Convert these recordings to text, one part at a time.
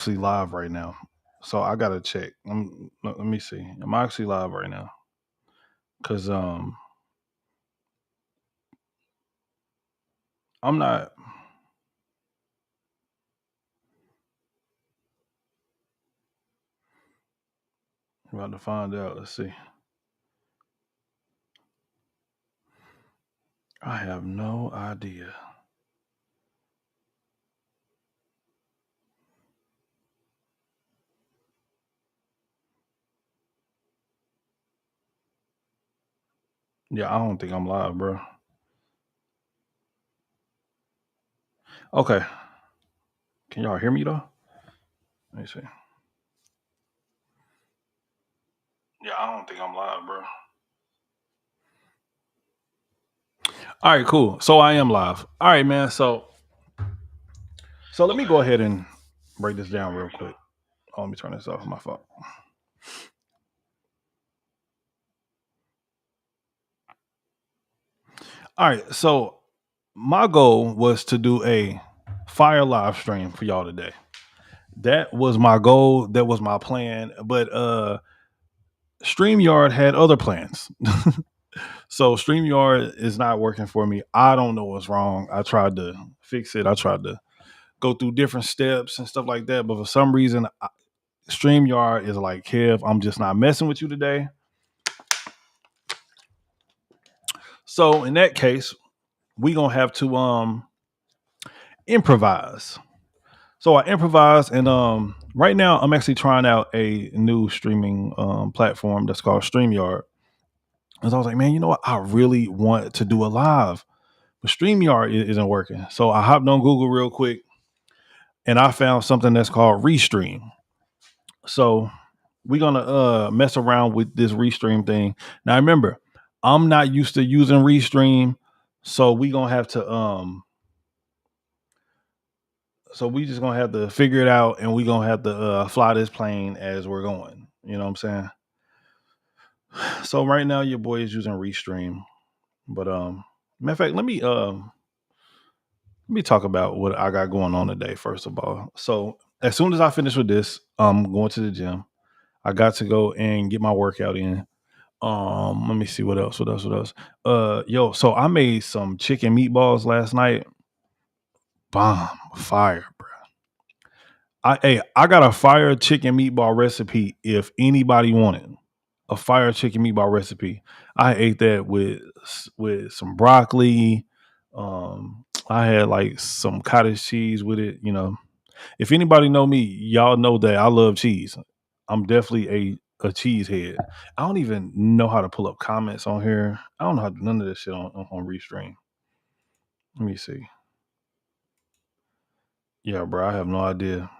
actually live right now. So I gotta check. Let me see. Am I actually live right now? Cause I'm not about to find out. Let's see. I have no idea. Yeah, I don't think I'm live, bro. Okay. Can y'all hear me though? Let me see. Yeah, I don't think I'm live, bro. All right, cool. So I am live. All right, man. So let me go ahead and break this down real quick. Oh, let me turn this off my phone. All right. So my goal was to do a fire live stream for y'all today. That was my goal. That was my plan. But StreamYard had other plans. So StreamYard is not working for me. I don't know what's wrong. I tried to fix it. I tried to go through different steps and stuff like that. But for some reason, StreamYard is like, Kev, I'm just not messing with you today. So in that case, we gonna have to improvise. So I improvise, and right now I'm actually trying out a new streaming platform that's called StreamYard. And so I was like, man, you know what? I really want to do a live, but StreamYard isn't working. So I hopped on Google real quick, and I found something that's called Restream. So we're gonna mess around with this Restream thing. Now remember, I'm not used to using Restream, so we gonna have to so we just gonna have to figure it out, and we gonna have to fly this plane as we're going. You know what I'm saying? So right now, your boy is using Restream, but matter of fact, let me talk about what I got going on today. First of all, so as soon as I finish with this, I'm going to the gym. I got to go and get my workout in. Let me see what else. What else? What else? Yo, so I made some chicken meatballs last night. Bomb, fire, bro. I got a fire chicken meatball recipe. If anybody wanted a fire chicken meatball recipe, I ate that with some broccoli. I had like some cottage cheese with it. You know, if anybody know me, y'all know that I love cheese. I'm definitely a cheese head. I don't even know how to pull up comments on here. I don't know how to do none of this shit on Restream. Let me see. Yeah, bro, I have no idea.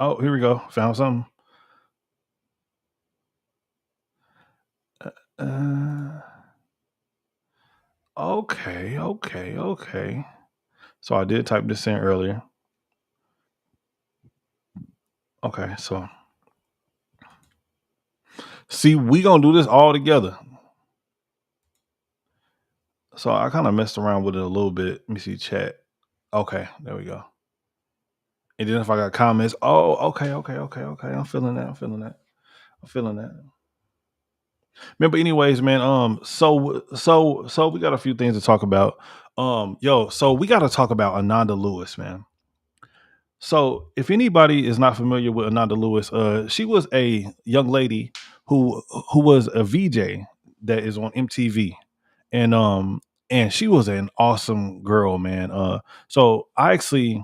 Oh, here we go. Found something. Uh, okay, okay, okay. So I did type this in earlier. Okay, so see, we gonna do this all together. So I kind of messed around with it a little bit. Let me see chat. Okay, there we go. And then if I got comments, oh, okay, okay, okay, okay. I'm feeling that. I'm feeling that. I'm feeling that. Remember, anyways, man. So we got a few things to talk about. Yo, so we got to talk about Ananda Lewis, man. So if anybody is not familiar with Ananda Lewis, she was a young lady who was a VJ that is on MTV, and and she was an awesome girl, man. So I actually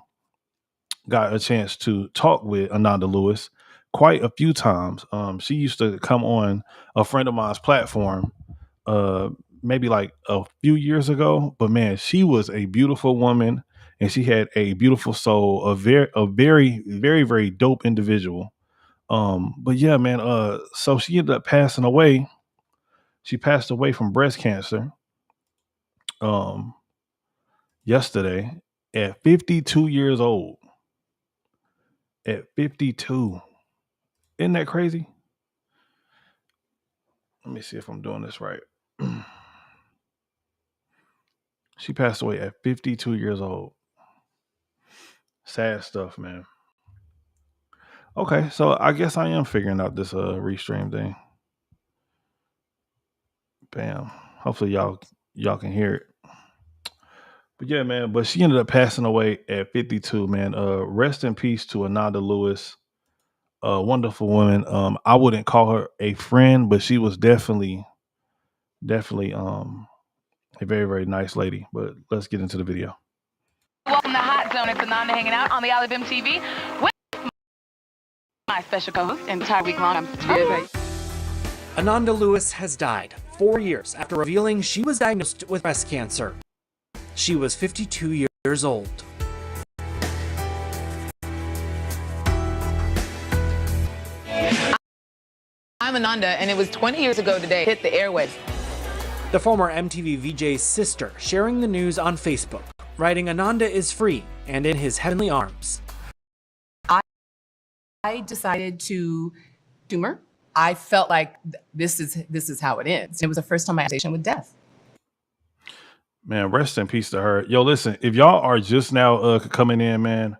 got a chance to talk with Ananda Lewis quite a few times. She used to come on a friend of mine's platform, uh, maybe like a few years ago. But man, she was a beautiful woman, and she had a beautiful soul. A very dope individual. But yeah, man. So she ended up passing away. She passed away from breast cancer. Um, yesterday at 52 years old. At 52. Isn't that crazy? Let me see if I'm doing this right. She passed away at 52 years old. Sad stuff, man. Okay, so I guess I am figuring out this restream thing. Bam. Hopefully y'all can hear it. But yeah, man. But she ended up passing away at 52. Man. Rest in peace to Anada Lewis, a wonderful woman. I wouldn't call her a friend, but she was definitely a very very nice lady. But let's get into the video. Welcome to Hot Zone. It's Ananda hanging out on the R.I.P TV with my special co-host, and entire week long I'm very Anada Lewis has died 4 years after revealing she was diagnosed with breast cancer. She was 52 years old. I'm Ananda, and it was 20 years ago today. Hit the airwaves. The former MTV VJ's sister sharing the news on Facebook, writing Ananda is free and in his heavenly arms. I decided to tumor. I felt like this is how it ends. It was the first time I had a conversation with death. Man, rest in peace to her. Yo, listen, if y'all are just now coming in, man,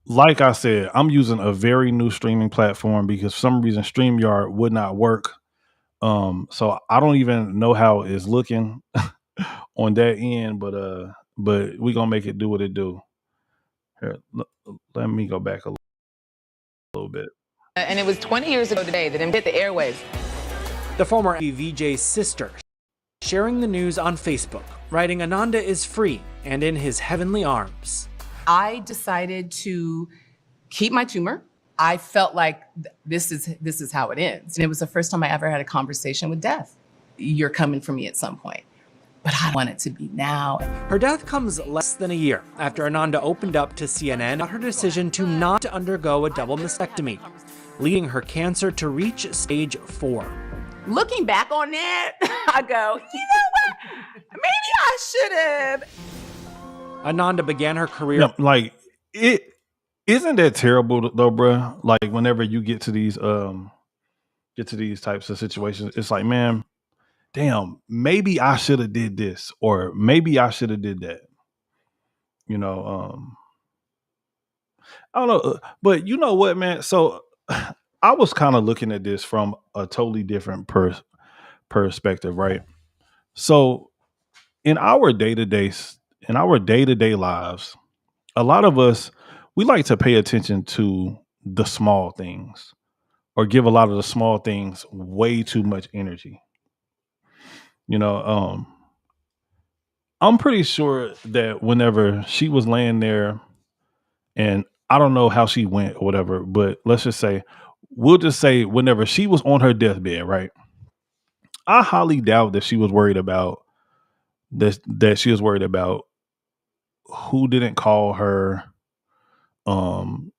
like I said, I'm using a very new streaming platform because for some reason StreamYard would not work. So I don't even know how it's looking on that end, but we gonna make it do what it do. Here, let me go back a little bit. And it was 20 years ago today that it hit the airwaves. The former VJ's sister sharing the news on Facebook, writing Ananda is free and in his heavenly arms. I decided to keep my tumor. I felt like this is how it ends. And it was the first time I ever had a conversation with death. You're coming for me at some point, but I want it to be now. Her death comes less than a year after Ananda opened up to CNN about her decision to not undergo a double mastectomy, leading her cancer to reach stage 4. Looking back on it, I go, you know what? Maybe I should have. Ananda began her career. Yeah, like it isn't that terrible though, bro. Like whenever you get to these types of situations, it's like, man, damn, maybe I should have did this, or maybe I should have did that. You know, I don't know, but you know what, man? So I was kind of looking at this from a totally different perspective, right? So in our day-to-day lives, a lot of us, we like to pay attention to the small things or give a lot of the small things way too much energy. You know, I'm pretty sure that whenever she was laying there, and I don't know how she went or whatever, but we'll just say whenever she was on her deathbed, right? I highly doubt that she was worried about this, that she was worried about who didn't call her, um,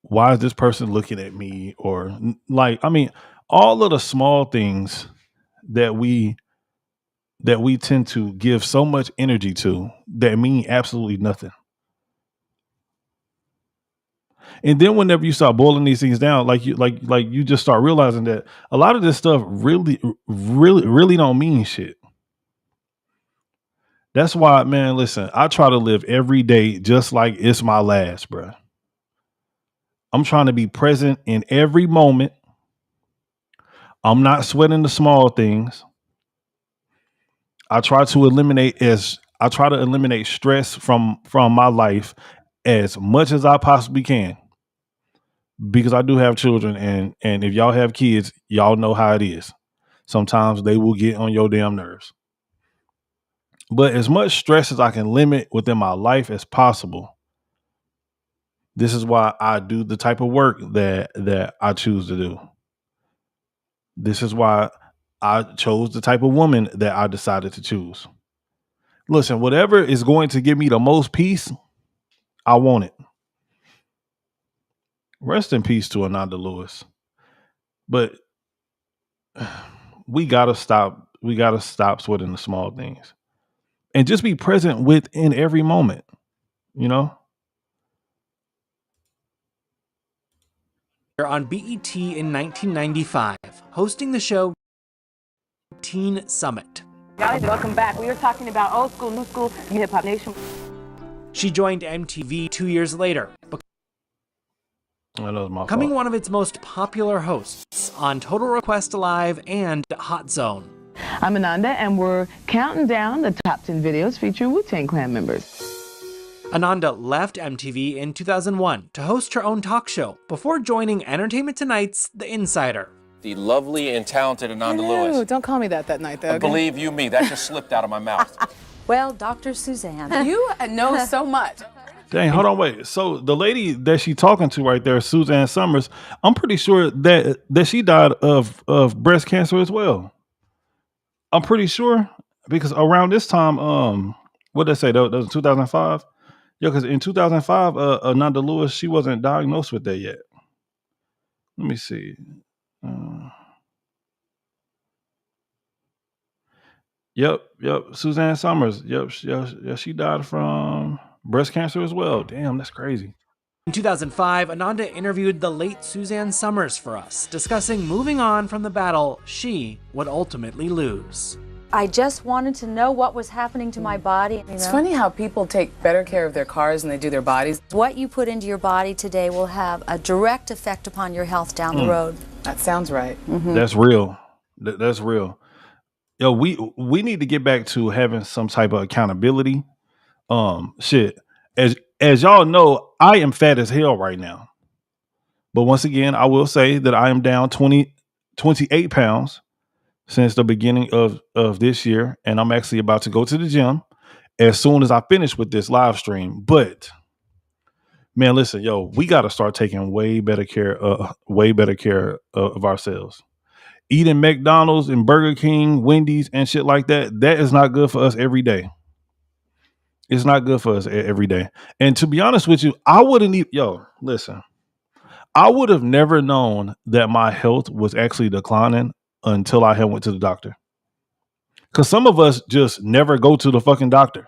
why is this person looking at me, or like, I mean, all of the small things that we tend to give so much energy to that mean absolutely nothing. And then whenever you start boiling these things down, like you just start realizing that a lot of this stuff really don't mean shit. That's why, man, listen, I try to live every day just like it's my last, bro. I'm trying to be present in every moment. I'm not sweating the small things. I try to eliminate stress from my life as much as I possibly can, because I do have children, and if y'all have kids, y'all know how it is. Sometimes they will get on your damn nerves. But as much stress as I can limit within my life as possible, this is why I do the type of work that I choose to do. This is why I chose the type of woman that I decided to choose. Listen, whatever is going to give me the most peace, I want it. Rest in peace to Ananda Lewis. But we gotta stop. We gotta stop sweating the small things and just be present within every moment. You know. On BET in 1995, hosting the show Teen Summit. Guys, welcome back. We were talking about old school, new school, hip hop nation. She joined MTV 2 years later. That was my becoming fault. one of its most popular hosts on Total Request Live and Hot Zone. I'm Ananda, and we're counting down the top 10 videos featuring Wu-Tang Clan members. Ananda left MTV in 2001 to host her own talk show before joining Entertainment Tonight's The Insider. The lovely and talented Ananda Lewis. Don't call me that night, though. Okay? Believe you me, that just slipped out of my mouth. Well, Dr. Suzanne. You know so much. Dang, hold on, wait. So the lady that she talking to right there, Suzanne Summers, I'm pretty sure that she died of breast cancer as well. I'm pretty sure because around this time, what did they say? That was 2005. Yeah, because in 2005, Ananda Lewis, she wasn't diagnosed with that yet. Let me see. Yep. Suzanne Summers. Yep. She died from breast cancer as well. Damn, that's crazy. In 2005, Ananda interviewed the late Suzanne Summers for us, discussing moving on from the battle she would ultimately lose. I just wanted to know what was happening to my body. It's funny how people take better care of their cars than they do their bodies. What you put into your body today will have a direct effect upon your health down the road. That sounds right. Mm-hmm. That's real. That's real. Yo, we need to get back to having some type of accountability. Shit. As y'all know, I am fat as hell right now. But once again, I will say that I am down 28 pounds since the beginning of this year. And I'm actually about to go to the gym as soon as I finish with this live stream. But man, listen, yo, we got to start taking way better care of ourselves. Eating McDonald's and Burger King, Wendy's and shit like that, that is not good for us every day. It's not good for us every day. And to be honest with you, I wouldn't even, listen, I would have never known that my health was actually declining until I had went to the doctor. Because some of us just never go to the fucking doctor.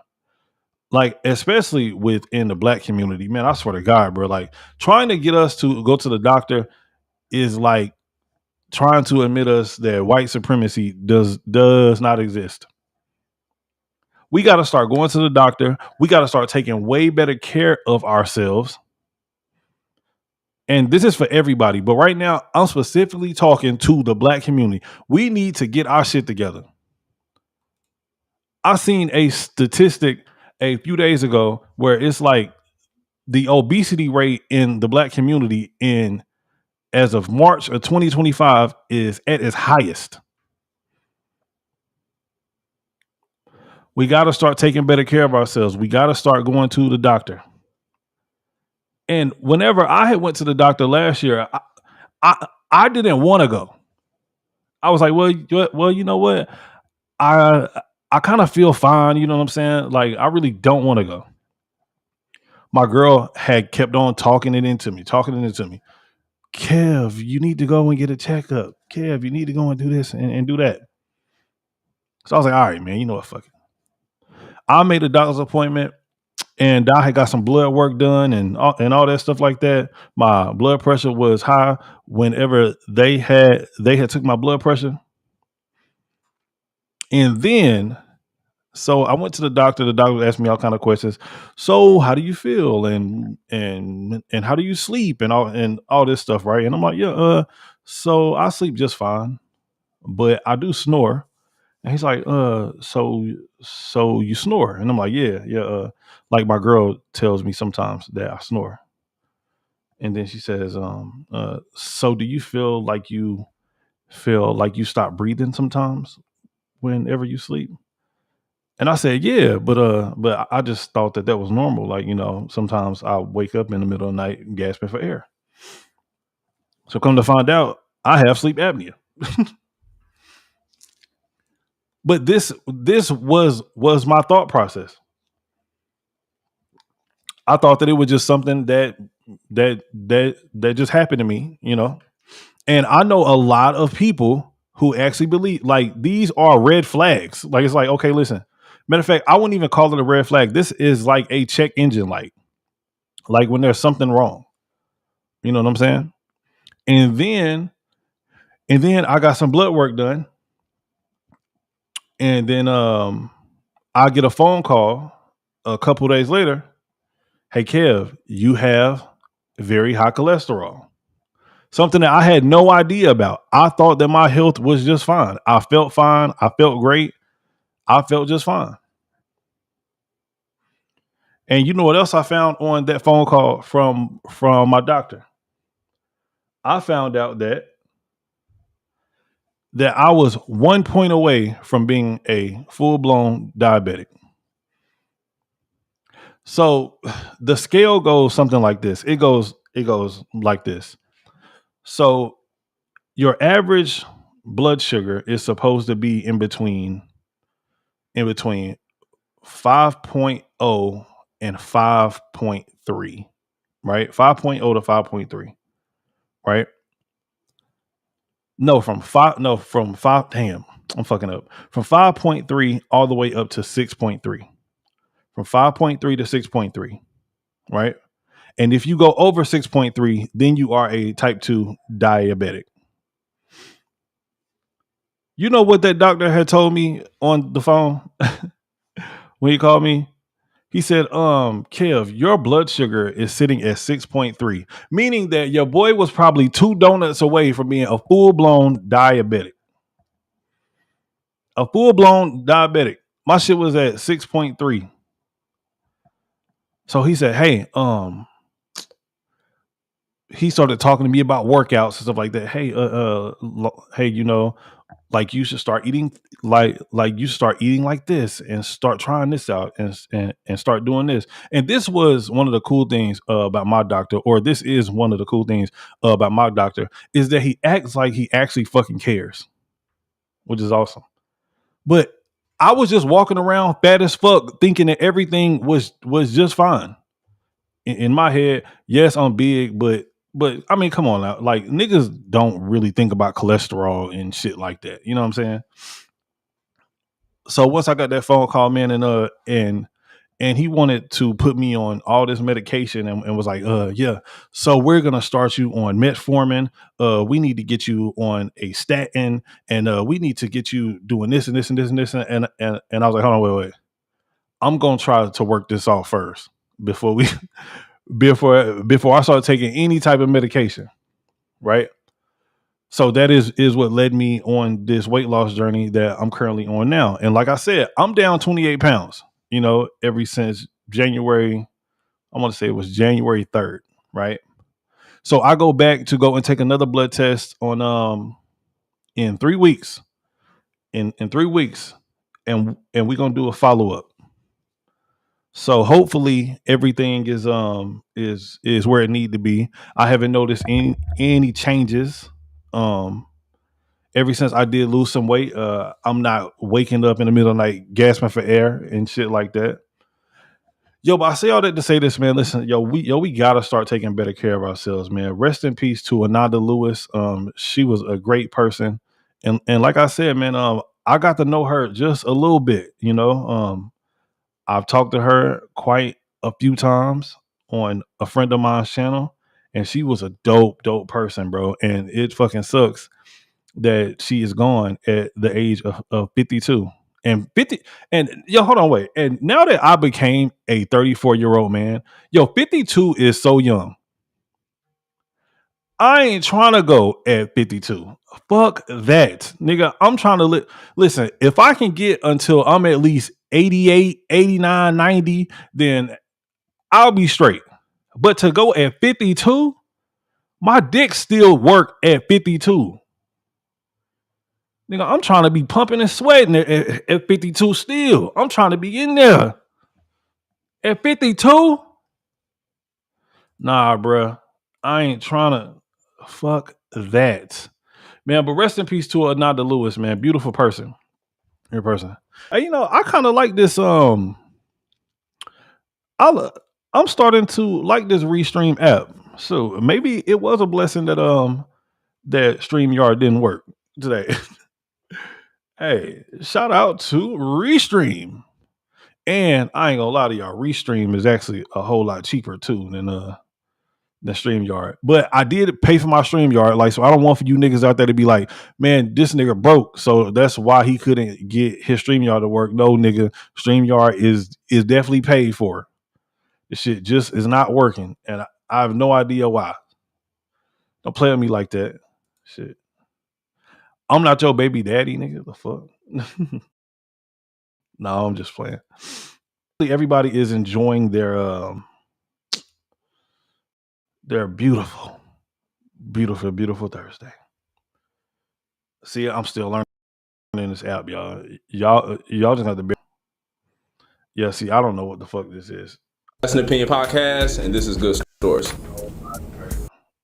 Like, especially within the Black community, man, I swear to God, bro, like trying to get us to go to the doctor is like trying to admit us that white supremacy does not exist. We got to start going to the doctor. We got to start taking way better care of ourselves. And this is for everybody. But right now, I'm specifically talking to the Black community. We need to get our shit together. I seen a statistic a few days ago where it's like the obesity rate in the Black community as of March of 2025 is at its highest. We got to start taking better care of ourselves. We got to start going to the doctor. And whenever I had went to the doctor last year, I didn't want to go. I was like, well, you know what? I kind of feel fine. You know what I'm saying? Like, I really don't want to go. My girl had kept on talking it into me. Kev, you need to go and get a checkup. Kev, you need to go and do this and do that. So I was like, all right, man, you know what? Fuck it. I made a doctor's appointment and I had got some blood work done and all that stuff like that. My blood pressure was high whenever they had took my blood pressure. And then, so I went to the doctor. The doctor asked me all kind of questions. So how do you feel? And how do you sleep? And all this stuff, right? And I'm like, yeah, so I sleep just fine, but I do snore. And he's like, so you snore? And I'm like, yeah. Like my girl tells me sometimes that I snore. And then she says, so do you feel like you stop breathing sometimes whenever you sleep? And I said, yeah, but I just thought that was normal. Like, you know, sometimes I wake up in the middle of the night gasping for air. So come to find out, I have sleep apnea. But this was my thought process. I thought that it was just something that just happened to me, you know. And I know a lot of people who actually believe like these are red flags. Like it's like, okay, listen. Matter of fact, I wouldn't even call it a red flag. This is like a check engine light. Like when there's something wrong. You know what I'm saying? And then I got some blood work done. And then I get a phone call a couple days later. Hey, Kev, you have very high cholesterol. Something that I had no idea about. I thought that my health was just fine. I felt fine. I felt great. I felt just fine. And you know what else I found on that phone call from my doctor? I found out that I was 1 point away from being a full-blown diabetic. So the scale goes something like this. It goes like this. So your average blood sugar is supposed to be in between 5.0 and 5.3, right? 5.0 to 5.3, right? From 5, damn, I'm fucking up. From 5.3 all the way up to 6.3. From 5.3 to 6.3, right? And if you go over 6.3, then you are a type 2 diabetic. You know what that doctor had told me on the phone when he called me? He said, Kev, your blood sugar is sitting at 6.3, meaning that your boy was probably 2 donuts away from being a full-blown diabetic. A full-blown diabetic. My shit was at 6.3. So he said, hey, he started talking to me about workouts and stuff like that. Hey, hey, you know, like you should start eating like you start eating like this and start trying this out and start doing this. And this was one of the cool things about my doctor, or this is one of the cool things about my doctor, is that he acts like he actually fucking cares, which is awesome. But I was just walking around fat as fuck thinking that everything was just fine. In my head, yes, I'm big, but I mean, come on now. Like niggas don't really think about cholesterol and shit like that. You know what I'm saying? So once I got that phone call, man, and he wanted to put me on all this medication and was like, yeah, so we're gonna start you on metformin. We need to get you on a statin, and we need to get you doing this and this and this and this and I was like, hold on, wait. I'm gonna try to work this off first before we before I start taking any type of medication, right? So that is what led me on this weight loss journey that I'm currently on now. And like I said, I'm down 28 pounds, you know, ever since January. I want to say it was January 3rd, right? So I go back to go and take another blood test on in 3 weeks. In 3 weeks. And we're gonna do a follow-up. So hopefully everything is where it need to be. I haven't noticed any changes. Ever since I did lose some weight, I'm not waking up in the middle of the night gasping for air and shit like that. Yo, but I say all that to say this, man. Listen, we gotta start taking better care of ourselves, man. Rest in peace to Anada Lewis. She was a great person, and like I said, man, I got to know her just a little bit. You know, I've talked to her quite a few times on a friend of mine's channel, and she was a dope person, bro. And it fucking sucks that she is gone at the age of 52 and 50. And yo, hold on, wait. And now that I became a 34-year-old man, yo, 52 is so young. I ain't trying to go at 52. Fuck that, nigga. I'm trying to listen. If I can get until I'm at least 88, 89, 90, then I'll be straight. But to go at 52, my dick still work at 52. Nigga, I'm trying to be pumping and sweating at 52 still. I'm trying to be in there. At 52? Nah, bruh. I ain't trying to. Fuck that. Man, but rest in peace to Anada Lewis, man. Beautiful person. Your person. Hey, you know, I kind of like this. I'm starting to like this Restream app. So maybe it was a blessing that that StreamYard didn't work today. Hey, shout out to Restream. And I ain't gonna lie to y'all, Restream is actually a whole lot cheaper too than StreamYard. But I did pay for my StreamYard, like, so I don't want for you niggas out there to be like, man, this nigga broke, so that's why he couldn't get his StreamYard to work. No, nigga, StreamYard is definitely paid for. This shit just is not working, and I have no idea why. Don't play with me like that. Shit. I'm not your baby daddy, nigga. The fuck? No, I'm just playing. Everybody is enjoying their beautiful, beautiful, beautiful Thursday. See, I'm still learning this app, y'all. Y'all just have to be. Yeah, see, I don't know what the fuck this is. That's an Opinion Podcast, and this is Good Stories.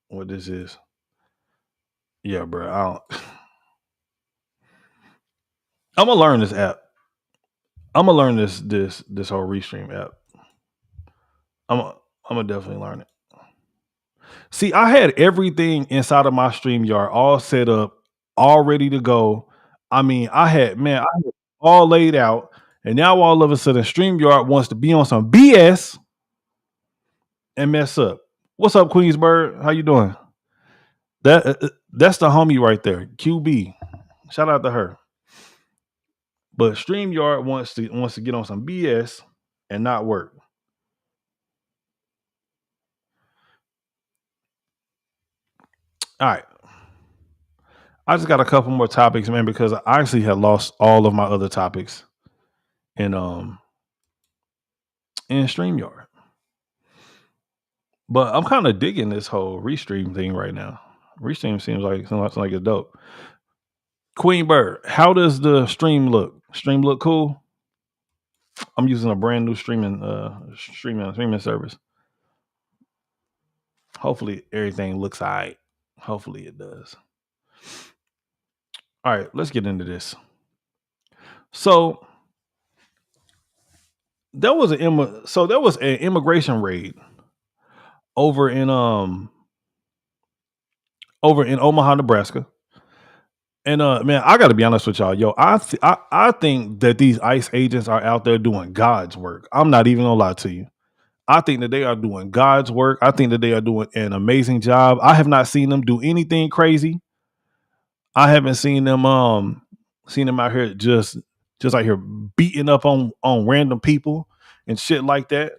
What this is? Yeah, bro. I don't. I'm gonna learn this app. I'm gonna learn this whole Restream app. I'm gonna definitely learn it. See, I had everything inside of my StreamYard all set up, all ready to go. I mean, I had it all laid out, and now all of a sudden, StreamYard wants to be on some BS and mess up. What's up, Queensbird? How you doing? That's the homie right there, QB. Shout out to her. But StreamYard wants to get on some BS and not work. All right. I just got a couple more topics, man, because I actually had lost all of my other topics in StreamYard. But I'm kind of digging this whole Restream thing right now. Restream seems like it's dope. Queen Bird, how does the stream look? Stream look cool? I'm using a brand new streaming service. Hopefully everything looks all right. Hopefully it does. All right, let's get into this. So there was an immigration raid over in Omaha, Nebraska. And man, I got to be honest with y'all, yo. I think that these ICE agents are out there doing God's work. I'm not even gonna lie to you. I think that they are doing God's work. I think that they are doing an amazing job. I have not seen them do anything crazy. I haven't seen them out here just out here beating up on random people and shit like that.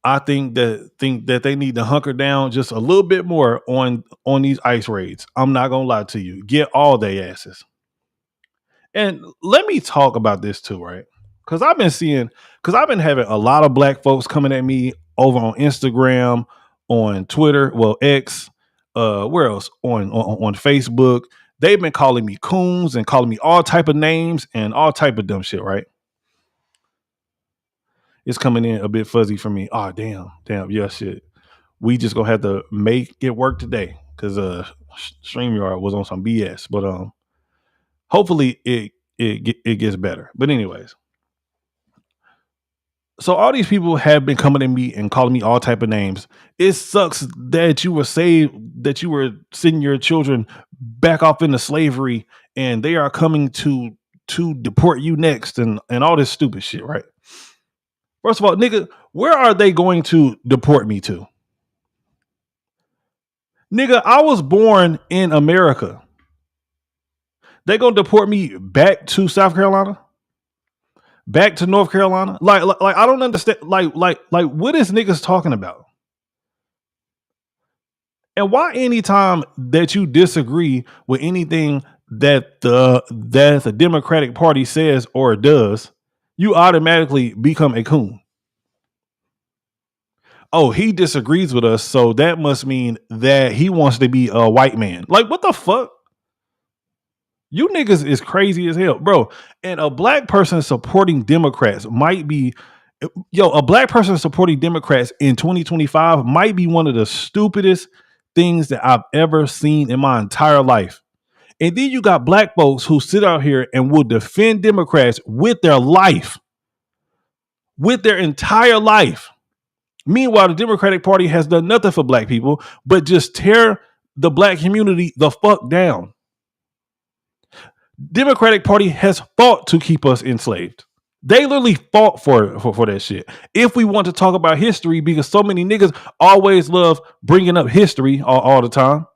I think that they need to hunker down just a little bit more on these ICE raids. I'm not gonna lie to you. Get all their asses. And let me talk about this too, right? Because I've been having a lot of black folks coming at me over on Instagram, on Twitter, well, X, where else? On Facebook. They've been calling me coons and calling me all type of names and all type of dumb shit, right? It's coming in a bit fuzzy for me. Oh, damn, yeah, shit. We just gonna have to make it work today because StreamYard was on some BS. But hopefully it gets better. But anyways, so all these people have been coming at me and calling me all type of names. It sucks that you were sending your children back off into slavery and they are coming to deport you next and all this stupid shit, right? First of all, nigga, where are they going to deport me to? Nigga, I was born in America. They gonna deport me back to South Carolina? Back to North Carolina? Like I don't understand. Like what is niggas talking about? And why anytime that you disagree with anything that the Democratic Party says or does, you automatically become a coon? Oh, he disagrees with us, so that must mean that he wants to be a white man. Like, what the fuck? You niggas is crazy as hell, bro. And a black person supporting Democrats might be, a black person supporting Democrats in 2025 might be one of the stupidest things that I've ever seen in my entire life. And then you got black folks who sit out here and will defend Democrats with their life, with their entire life. Meanwhile, the Democratic Party has done nothing for black people but just tear the black community the fuck down. Democratic Party has fought to keep us enslaved. They literally fought for that shit. If we want to talk about history, because so many niggas always love bringing up history all the time.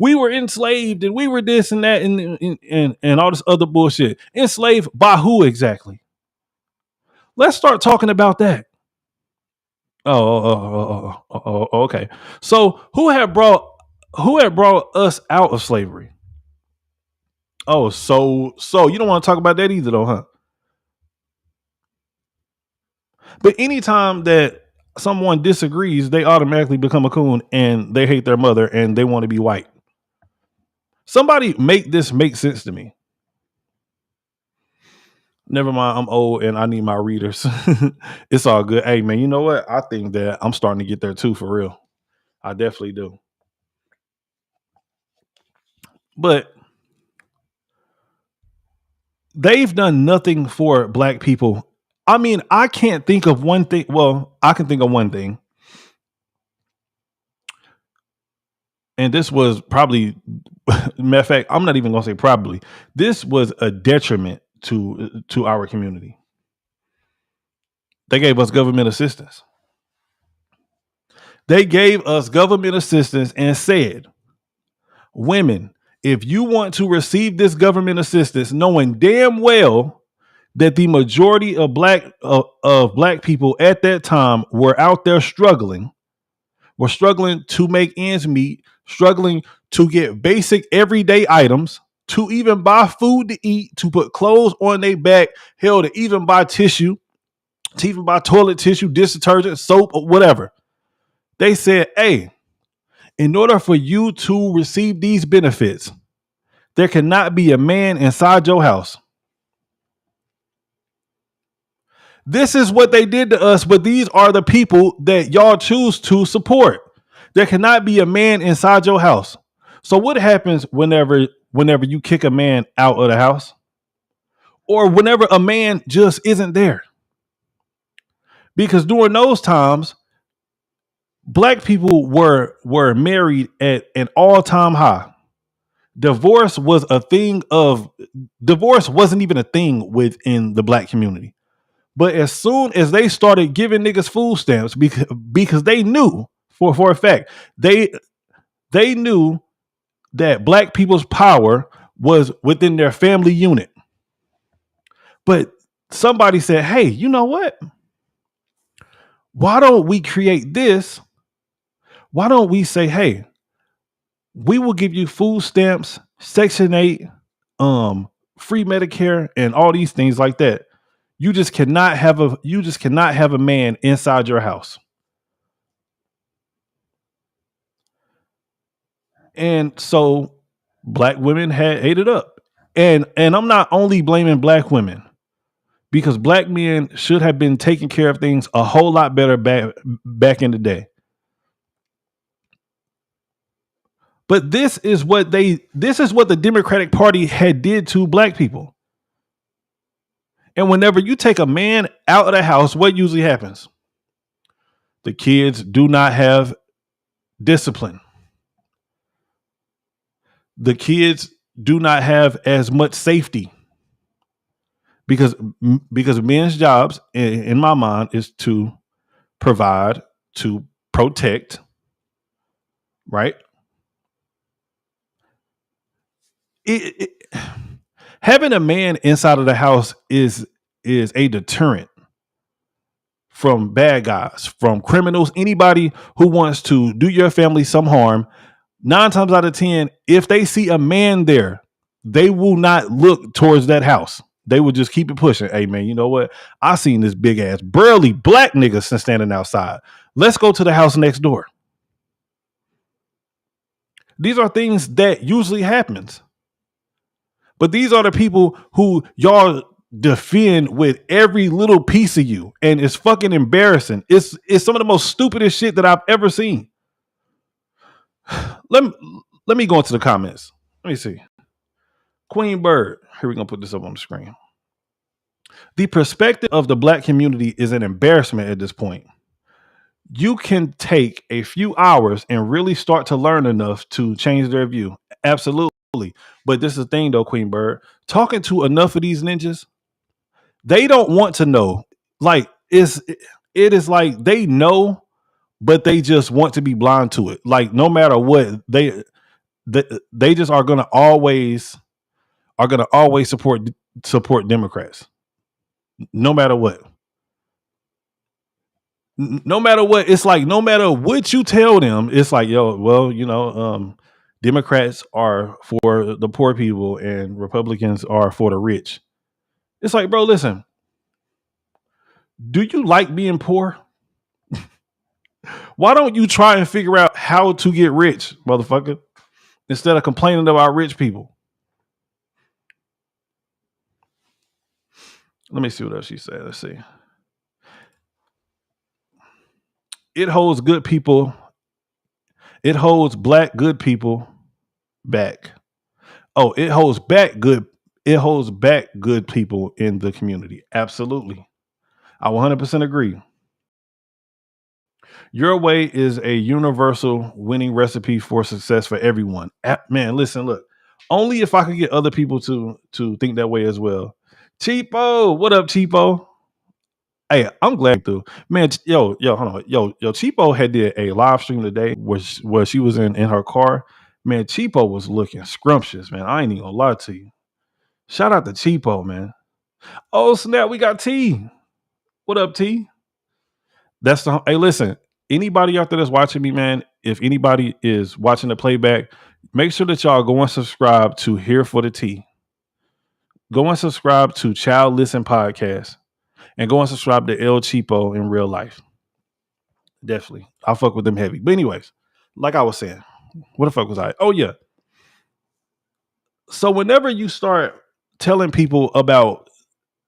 We were enslaved and we were this and that and all this other bullshit. Enslaved by who exactly? Let's start talking about that. Oh, okay. So who had brought Who had brought us out of slavery? Oh, so you don't want to talk about that either, though, huh? But anytime that someone disagrees, they automatically become a coon and they hate their mother and they want to be white. Somebody make this make sense to me. Never mind, I'm old and I need my readers. It's all good. Hey, man, you know what? I think that I'm starting to get there too, for real. I definitely do. But they've done nothing for black people. I mean, I can't think of one thing. Well, I can think of one thing. And this was probably, matter of fact, I'm not even going to say probably. This was a detriment to our community. They gave us government assistance. They gave us government assistance and said, women, if you want to receive this government assistance, knowing damn well that the majority of black people at that time were out there struggling to make ends meet, struggling to get basic everyday items, to even buy food to eat, to put clothes on their back, hell, to even buy tissue, to even buy toilet tissue, dish detergent, soap, or whatever. They said, hey, in order for you to receive these benefits, there cannot be a man inside your house. This is what they did to us, but these are the people that y'all choose to support. There cannot be a man inside your house. So what happens whenever you kick a man out of the house? Or whenever a man just isn't there? Because during those times, black people were married at an all-time high. Divorce wasn't even a thing within the black community. But as soon as they started giving niggas food stamps, because they knew for a fact, they knew that black people's power was within their family unit. But somebody said, hey, you know what? Why don't we create this? Why don't we say, hey, we will give you food stamps, Section 8, free Medicare, and all these things like that. You just cannot have a man inside your house. And so black women had ate it up. And I'm not only blaming black women, because black men should have been taking care of things a whole lot better back in the day. But this is what the Democratic Party had did to black people. And whenever you take a man out of the house, what usually happens? The kids do not have discipline. The kids do not have as much safety. Because men's jobs, in my mind, is to provide, to protect, right? Having a man inside of the house is a deterrent from bad guys, from criminals, anybody who wants to do your family some harm. 9 times out of 10, if they see a man there, they will not look towards that house. They will just keep it pushing. Hey, man, you know what? I seen this big ass burly black nigga standing outside. Let's go to the house next door. These are things that usually happens. But these are the people who y'all defend with every little piece of you. And it's fucking embarrassing. It's some of the most stupidest shit that I've ever seen. Let me go into the comments. Let me see. Queen Bird. Here, we're going to put this up on the screen. The perspective of the black community is an embarrassment at this point. You can take a few hours and really start to learn enough to change their view. Absolutely. But this is the thing, though, Queen Bird. Talking to enough of these ninjas, they don't want to know. Like, it is like they know, but they just want to be blind to it. Like, no matter what, they just are gonna always support Democrats. No matter what. No matter what, it's like no matter what you tell them, it's like, yo, well, Democrats are for the poor people and Republicans are for the rich. It's like, bro, listen, do you like being poor? Why don't you try and figure out how to get rich, motherfucker, instead of complaining about rich people? Let me see what else she said. Let's see. It holds good people. It holds black good people back. Oh, it holds back good. It holds back good people in the community. Absolutely. I 100% agree. Your way is a universal winning recipe for success for everyone. Man, listen, look. Only if I could get other people to think that way as well. Cheapo, what up, Cheapo? Hey, I'm glad through. Man, hold on. Yo, Cheapo had did a live stream today where she was in her car. Man, Cheapo was looking scrumptious, man. I ain't even gonna lie to you. Shout out to Cheapo, man. Oh, snap, we got T. What up, T? Hey, listen, anybody out there that's watching me, man, if anybody is watching the playback, make sure that y'all go and subscribe to Here for the Tea. Go and subscribe to Child Listen Podcast. And go and subscribe to El Cheapo in real life. Definitely. I'll fuck with them heavy. But anyways, like I was saying, what the fuck was I? Oh, yeah. So whenever you start telling people about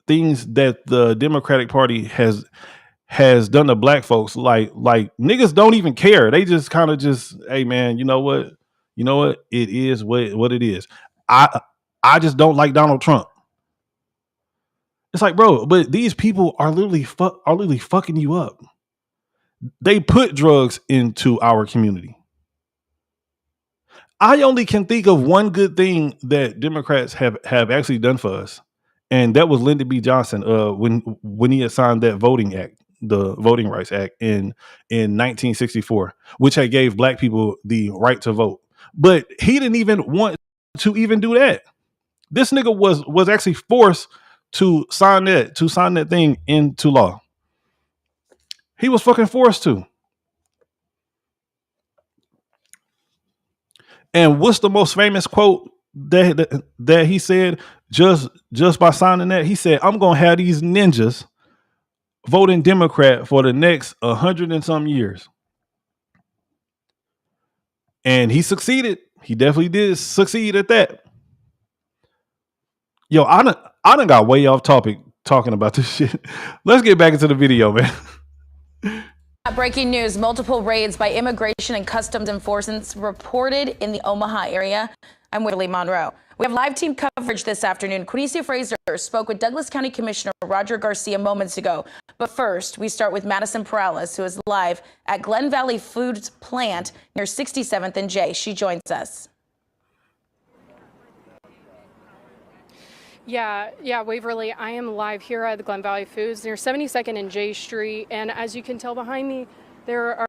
things that the Democratic Party has done to black folks, like niggas don't even care. They just kind of just, hey man, you know what? It is what it is. I just don't like Donald Trump. It's like, bro, but these people are literally fucking you up. They put drugs into our community. I only can think of one good thing that Democrats have actually done for us, and that was Lyndon B. Johnson when he had signed that voting act, the Voting Rights Act in 1964, which had gave black people the right to vote. But he didn't even want to even do that. This nigga was actually forced to sign that thing into law. He was fucking forced to. And what's the most famous quote that he said just by signing that? He said, "I'm gonna have these ninjas voting Democrat for the next 100 and some years." And he succeeded. He definitely did succeed at that. Yo, I done got way off topic talking about this shit. Let's get back into the video, man. Breaking news, multiple raids by Immigration and Customs Enforcement reported in the Omaha area. I'm Whitley Monroe. We have live team coverage this afternoon. Quinicia Fraser spoke with Douglas County Commissioner Roger Garcia moments ago. But first, we start with Madison Perales, who is live at Glen Valley Foods plant near 67th and J. She joins us. Yeah, Waverly, I am live here at the Glen Valley Foods near 72nd and J Street. And as you can tell behind me, there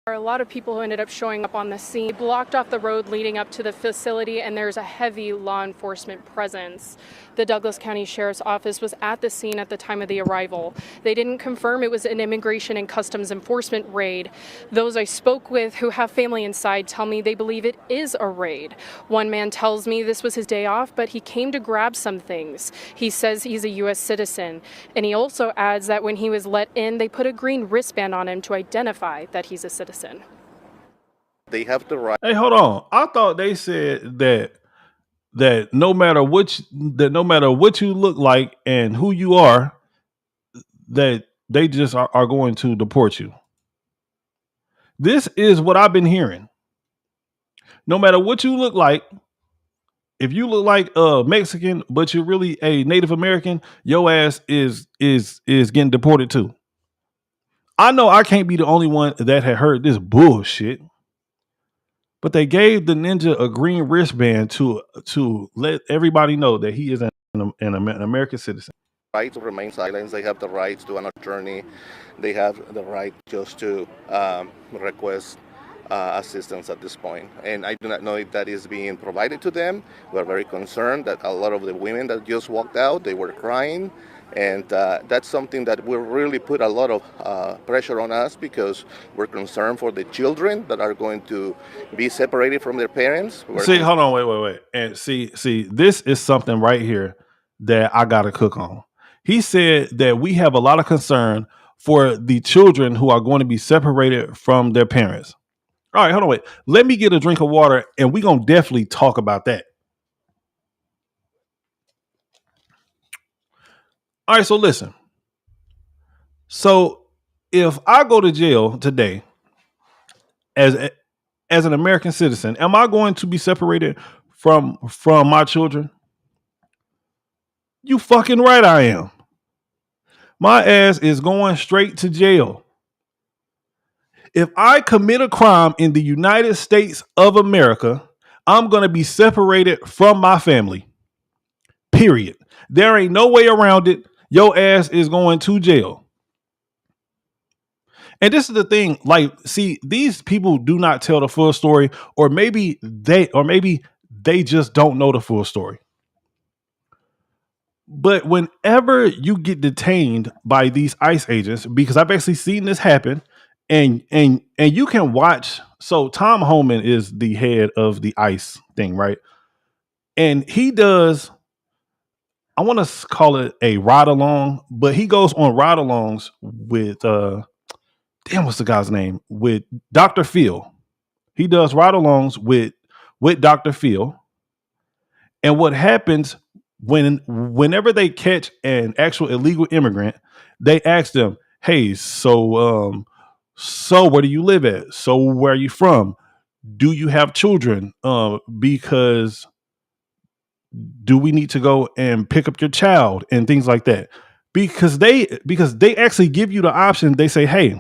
are a lot of people who ended up showing up on the scene. They blocked off the road leading up to the facility, and there's a heavy law enforcement presence. The Douglas County Sheriff's Office was at the scene at the time of the arrival. They didn't confirm it was an Immigration and Customs Enforcement raid. Those I spoke with who have family inside tell me they believe it is a raid. One man tells me this was his day off, but he came to grab some things. He says he's a U.S. citizen, and he also adds that when he was let in, they put a green wristband on him to identify that he's a citizen. They have the right. Hey, hold on. I thought they said that no matter what you look like and who you are, that they just are going to deport you. This is what I've been hearing. No matter what you look like, if you look like a Mexican but you're really a Native American, your ass is getting deported too. I know I can't be the only one that had heard this bullshit. But they gave the ninja a green wristband to let everybody know that he is an American citizen. Right to remain silent. They have the right to an attorney. They have the right just to request assistance at this point. And I do not know if that is being provided to them. We're very concerned that a lot of the women that just walked out, they were crying. And that's something that will really put a lot of pressure on us because we're concerned for the children that are going to be separated from their parents. See, hold on, wait. And see, this is something right here that I got to cook on. He said that we have a lot of concern for the children who are going to be separated from their parents. All right, hold on, wait. Let me get a drink of water and we're going to definitely talk about that. All right, so listen. So if I go to jail today as an American citizen, am I going to be separated from my children? You fucking right I am. My ass is going straight to jail. If I commit a crime in the United States of America, I'm going to be separated from my family. Period. There ain't no way around it. Your ass is going to jail. And this is the thing, like, see, these people do not tell the full story, or maybe they just don't know the full story. But whenever you get detained by these ICE agents, because I've actually seen this happen, and you can watch. So Tom Homan is the head of the ICE thing, right? And he does, I want to call it a ride along, but he goes on ride alongs with what's the guy's name? With Dr. Phil. He does ride alongs with Dr. Phil. And what happens whenever they catch an actual illegal immigrant, they ask them, "Hey, so where do you live at? So where are you from? Do you have children? Because do we need to go and pick up your child and things like that?" Because they actually give you the option. They say, "Hey,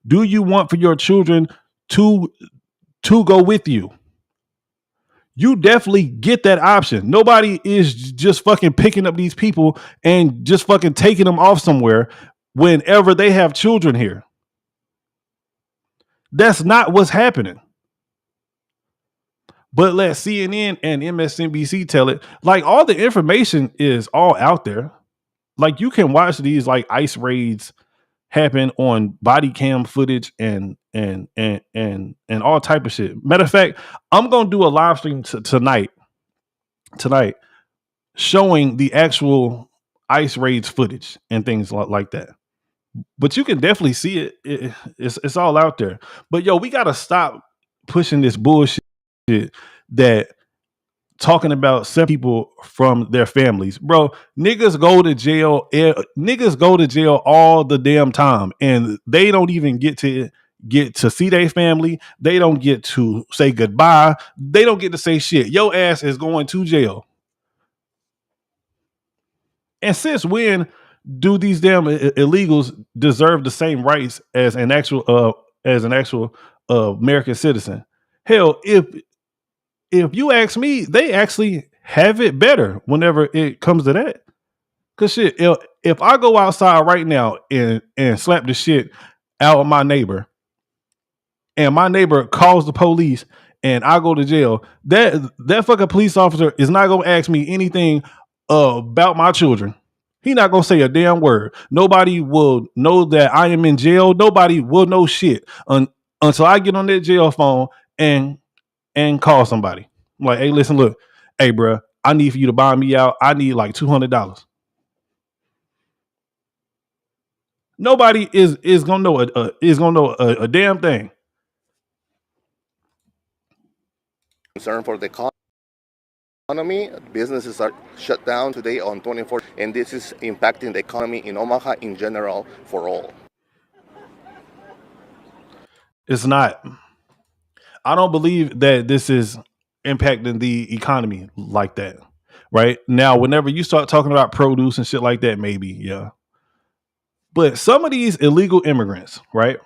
do you want for your children to go with you?" You definitely get that option. Nobody is just fucking picking up these people and just fucking taking them off somewhere whenever they have children here. That's not what's happening. But let CNN and MSNBC tell it. Like, all the information is all out there. Like, you can watch these like ICE raids happen on body cam footage and all type of shit. Matter of fact, I'm gonna do a live stream tonight showing the actual ICE raids footage and things like that. But you can definitely see it. It's all out there. But yo, we gotta stop pushing this bullshit that talking about separate people from their families. Bro, niggas go to jail. Niggas go to jail all the damn time, and they don't even get to see their family. They don't get to say goodbye. They don't get to say shit. Your ass is going to jail. And since when do these damn illegals deserve the same rights as an actual American citizen? Hell, if you ask me, they actually have it better whenever it comes to that. Cause shit, if I go outside right now and slap the shit out of my neighbor, and my neighbor calls the police and I go to jail, that fucking police officer is not gonna ask me anything about my children. He not gonna say a damn word. Nobody will know that I am in jail. Nobody will know shit until I get on that jail phone and call somebody. I'm like, hey, listen, look, hey, bro, I need for you to buy me out. I need like $200. Nobody is gonna know a damn thing. Concern for the economy. Businesses are shut down today on 24, and this is impacting the economy in Omaha in general for all. It's not. I don't believe that this is impacting the economy like that. Right now, whenever you start talking about produce and shit like that, maybe, yeah. But some of these illegal immigrants, right?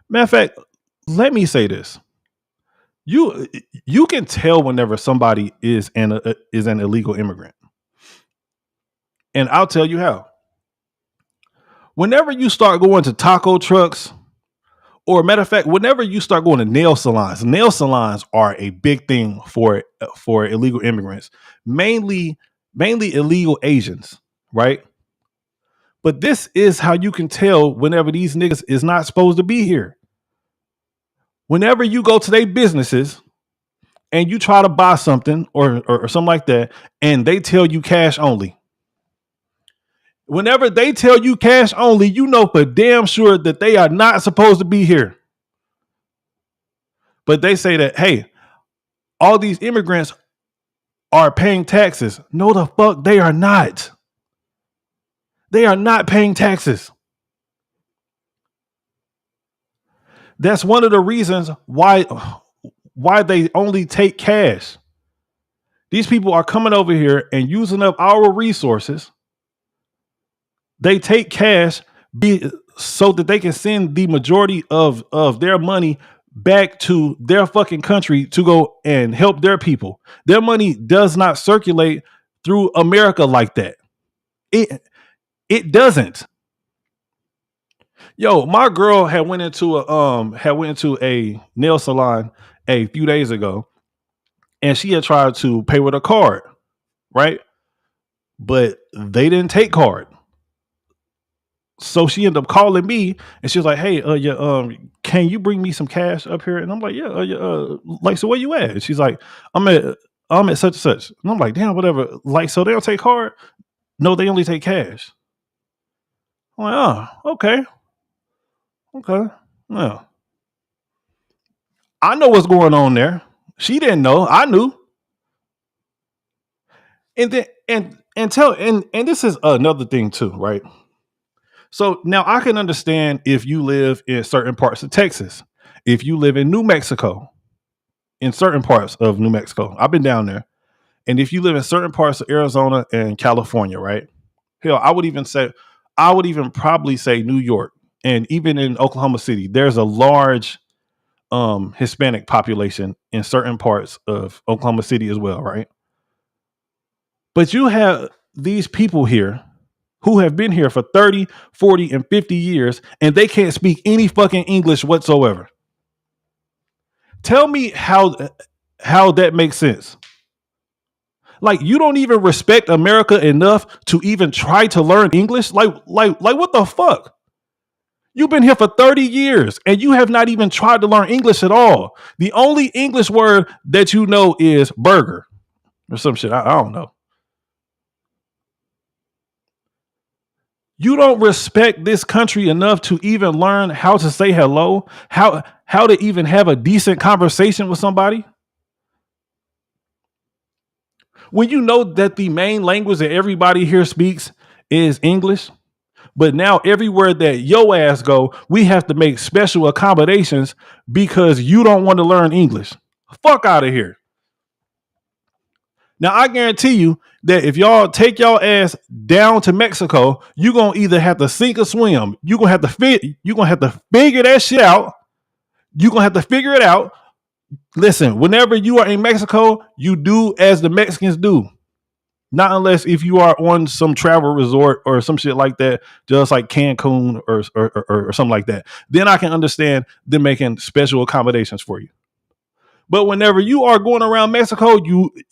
Matter of fact, let me say this. You can tell whenever somebody is an illegal immigrant. And I'll tell you how. Whenever you start going to taco trucks, or matter of fact, whenever you start going to nail salons are a big thing for illegal immigrants, mainly illegal Asians, right? But this is how you can tell whenever these niggas is not supposed to be here. Whenever you go to their businesses and you try to buy something or something like that, and they tell you cash only. Whenever they tell you cash only, you know for damn sure that they are not supposed to be here. But they say that, hey, all these immigrants are paying taxes. No, the fuck they are not. They are not paying taxes. That's one of the reasons why they only take cash. These people are coming over here and using up our resources. They take cash so that they can send the majority of their money back to their fucking country to go and help their people. Their money does not circulate through America like that. It doesn't. Yo, my girl had went into a nail salon a few days ago, and she had tried to pay with a card, right? But they didn't take card. So she ended up calling me, and she was like, "Hey, can you bring me some cash up here?" And I'm like, "Yeah, like, so where you at?" And she's like, I'm at such and such." And I'm like, "Damn, whatever." Like, so they don't take card? No, they only take cash. I'm like, "Oh, okay, yeah." I know what's going on there. She didn't know. I knew. And then and this is another thing too, right? So now I can understand if you live in certain parts of Texas, if you live in New Mexico, in certain parts of New Mexico. I've been down there. And if you live in certain parts of Arizona and California, right? Hell, I would even probably say New York. And even in Oklahoma City, there's a large Hispanic population in certain parts of Oklahoma City as well, right? But you have these people here who have been here for 30, 40, and 50 years, and they can't speak any fucking English whatsoever. Tell me how that makes sense. Like, you don't even respect America enough to even try to learn English? Like what the fuck? You've been here for 30 years and you have not even tried to learn English at all. The only English word that you know is burger or some shit. I don't know. You don't respect this country enough to even learn how to say hello, how to even have a decent conversation with somebody. When you know that the main language that everybody here speaks is English, but now everywhere that yo ass go, we have to make special accommodations because you don't want to learn English. Fuck out of here. Now I guarantee you that if y'all take y'all ass down to Mexico, you're gonna either have to sink or swim. You're gonna have to figure that shit out. You're gonna have to figure it out. Listen, whenever you are in Mexico, you do as the Mexicans do. Not unless if you are on some travel resort or some shit like that, just like Cancun or something like that. Then I can understand them making special accommodations for you. But whenever you are going around Mexico,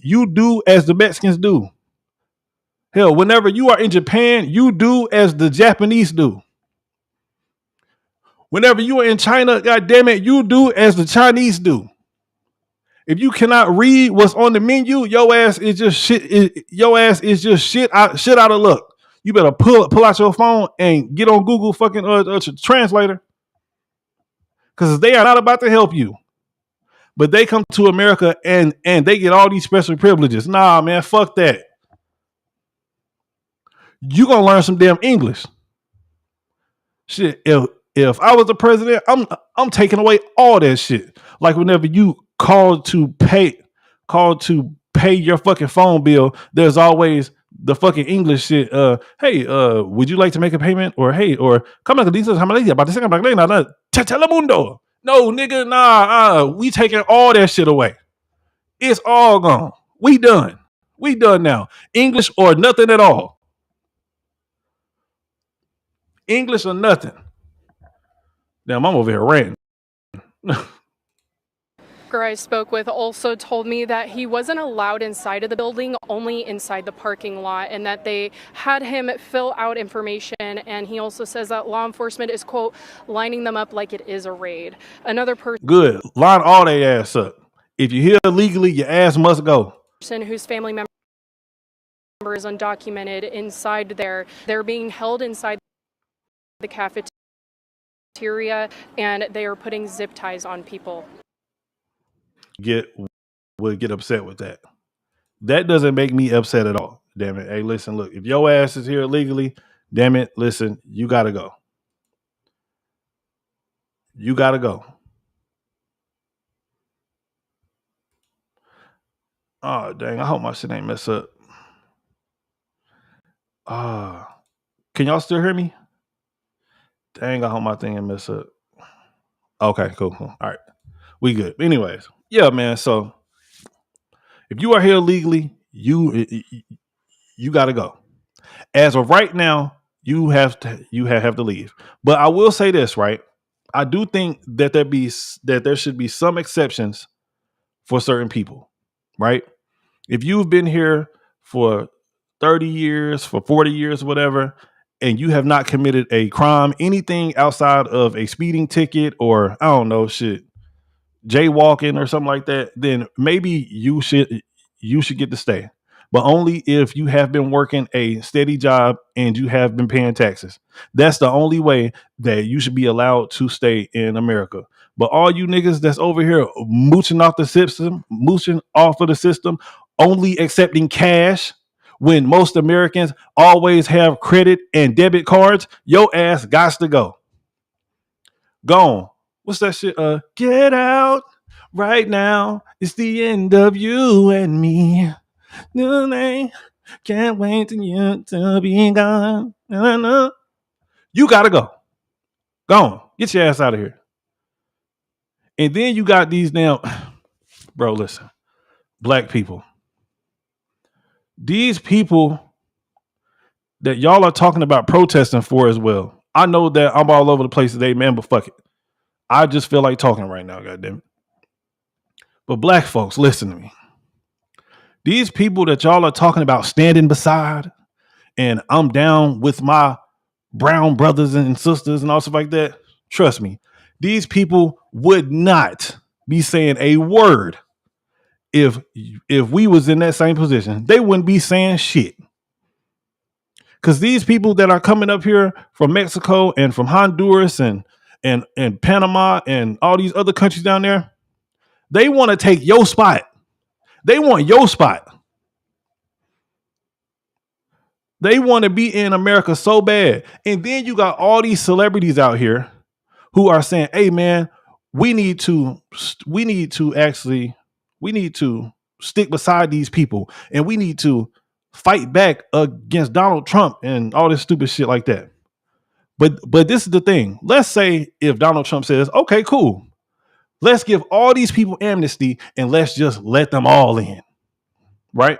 you do as the Mexicans do. Hell, whenever you are in Japan, you do as the Japanese do. Whenever you are in China, god damn it, you do as the Chinese do. If you cannot read what's on the menu, your ass is just shit. Your ass is just shit out of luck. You better pull out your phone and get on Google fucking translator, because they are not about to help you. But they come to America and they get all these special privileges. Nah, man, fuck that. You gonna learn some damn English. Shit, if I was the president, I'm taking away all that shit. Like whenever you call to pay your fucking phone bill, there's always the fucking English shit. Hey, would you like to make a payment? Or hey, or come on, this is how much about the second telemundo. No, nigga, nah, we taking all that shit away. It's all gone. We done. We done now. English or nothing at all. English or nothing. Damn, I'm over here ranting. worker I spoke with also told me that he wasn't allowed inside of the building, only inside the parking lot, and that they had him fill out information. And he also says that law enforcement is, quote, lining them up like it is a raid. Another Good. Line all their ass up. If you're here illegally, your ass must go. person whose family member is undocumented inside there, they're being held inside the cafeteria, and they are putting zip ties on people. Would get upset with that. That doesn't make me upset at all. Damn it. Hey, listen, look, if your ass is here illegally, damn it, listen, you gotta go. You gotta go. Oh, dang, I hope my shit ain't mess up. Can y'all still hear me? Dang, I hope my thing ain't mess up. Okay, cool. All right. We good. Anyways, yeah, man. So if you are here legally, you gotta go. As of right now, you have to leave. But I will say this, right? I do think that there should be some exceptions for certain people, right? If you've been here for 30 years, for 40 years, whatever, and you have not committed a crime, anything outside of a speeding ticket or I don't know, shit, jaywalking or something like that, then maybe you should get to stay. But only if you have been working a steady job and you have been paying taxes. That's the only way that you should be allowed to stay in America. But all you niggas that's over here mooching off of the system, only accepting cash when most Americans always have credit and debit cards, your ass gots to go. Gone. What's that shit? Get out right now. It's the end of you and me. Can't wait till you to be gone. You gotta go. Gone. Get your ass out of here. And then you got these damn, bro, listen, black people. These people that y'all are talking about protesting for as well. I know that I'm all over the place today, man, but fuck it. I just feel like talking right now, goddamn it. But black folks, listen to me. These people that y'all are talking about standing beside, and I'm down with my brown brothers and sisters and all stuff like that. Trust me, these people would not be saying a word if we was in that same position. They wouldn't be saying shit. Because these people that are coming up here from Mexico and from Honduras and Panama and all these other countries down there, they want to take your spot. They want your spot. They want to be in America so bad. And then you got all these celebrities out here who are saying, hey, man, we need to stick beside these people. And we need to fight back against Donald Trump and all this stupid shit like that. But this is the thing. Let's say if Donald Trump says, okay, cool. Let's give all these people amnesty and let's just let them all in. Right?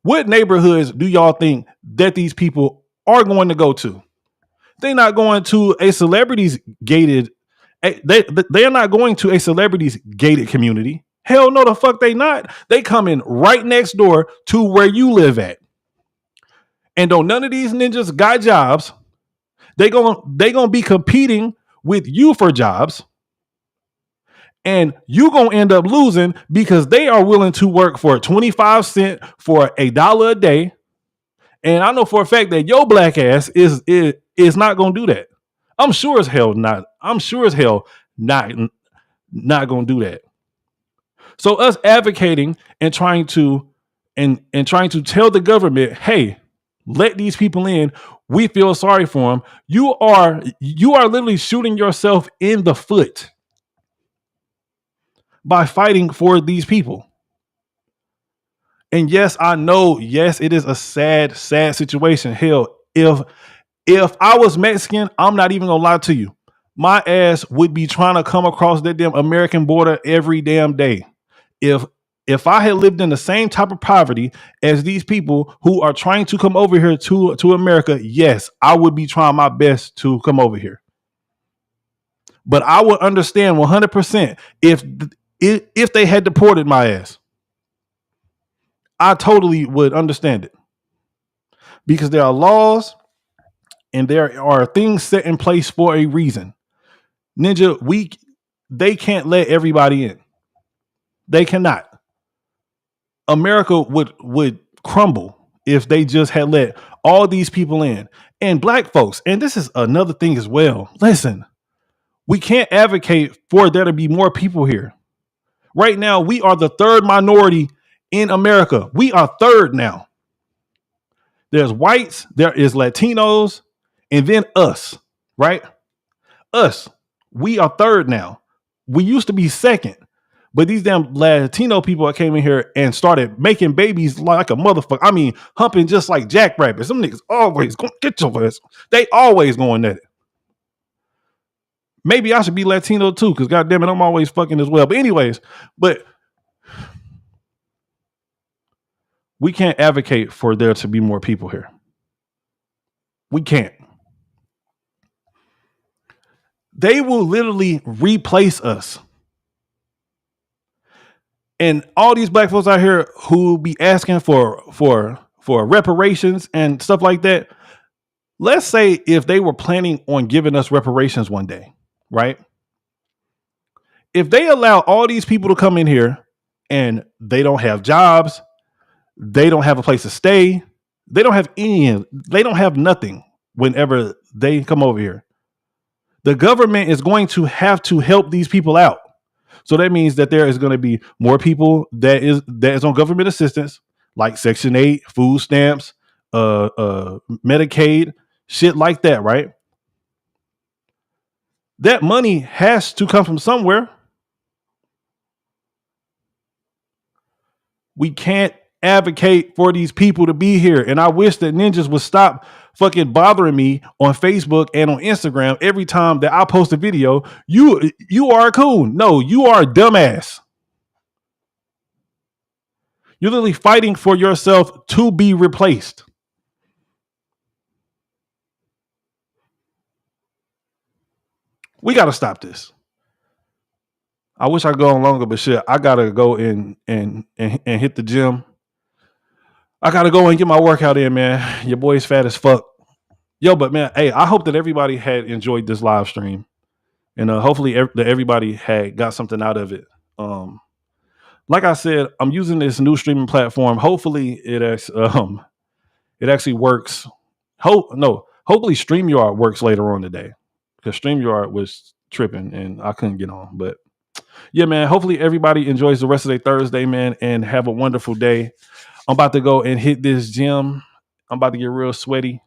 What neighborhoods do y'all think that these people are going to go to? They're not going to a celebrities gated. They're not going to a celebrities gated community. Hell no, the fuck they not. They coming right next door to where you live at. And don't none of these ninjas got jobs. They gonna be competing with you for jobs. And you going to end up losing because they are willing to work for 25 cents for $1 a day. And I know for a fact that your black ass is not going to do that. I'm sure as hell not going to do that. So us advocating and trying to tell the government, hey, let these people in. We feel sorry for them. You are literally shooting yourself in the foot by fighting for these people. And yes, I know, yes, it is a sad situation. Hell, if I was Mexican, I'm not even gonna lie to you. My ass would be trying to come across that damn American border every damn day. If I had lived in the same type of poverty as these people who are trying to come over here to America, yes, I would be trying my best to come over here. But I would understand 100% If they had deported my ass, I totally would understand it, because there are laws and there are things set in place for a reason. Ninja, they can't let everybody in. They cannot. America would crumble if they just had let all these people in. And black folks, and this is another thing as well. Listen, we can't advocate for there to be more people here. Right now, we are the third minority in America. We are third now. There's whites, there is Latinos, and then us, right? Us. We are third now. We used to be second. But these damn Latino people that came in here and started making babies like a motherfucker. I mean, humping just like jackrabbits. Some niggas always going get your ass. They always going at it. Maybe I should be Latino too, because goddamn it, I'm always fucking as well. But anyways, we can't advocate for there to be more people here. We can't. They will literally replace us. And all these black folks out here who be asking for reparations and stuff like that. Let's say if they were planning on giving us reparations one day, right? If they allow all these people to come in here and they don't have jobs, they don't have a place to stay, they don't have nothing whenever they come over here. The government is going to have to help these people out. So that means that there is going to be more people that is on government assistance, like Section 8, food stamps, Medicaid, shit like that, right? That money has to come from somewhere. We can't advocate for these people to be here. And I wish that ninjas would stop fucking bothering me on Facebook and on Instagram every time that I post a video. You are a coon. No, you are a dumbass. You're literally fighting for yourself to be replaced. We got to stop this. I wish I could go on longer, but shit, I got to go and hit the gym. I got to go and get my workout in, man. Your boy's fat as fuck. Yo, but man, hey, I hope that everybody had enjoyed this live stream. And hopefully that everybody had got something out of it. Like I said, I'm using this new streaming platform. Hopefully it actually works. Hopefully StreamYard works later on today, because StreamYard was tripping and I couldn't get on. But yeah, man, hopefully everybody enjoys the rest of their Thursday, man, and have a wonderful day. I'm about to go and hit this gym. I'm about to get real sweaty.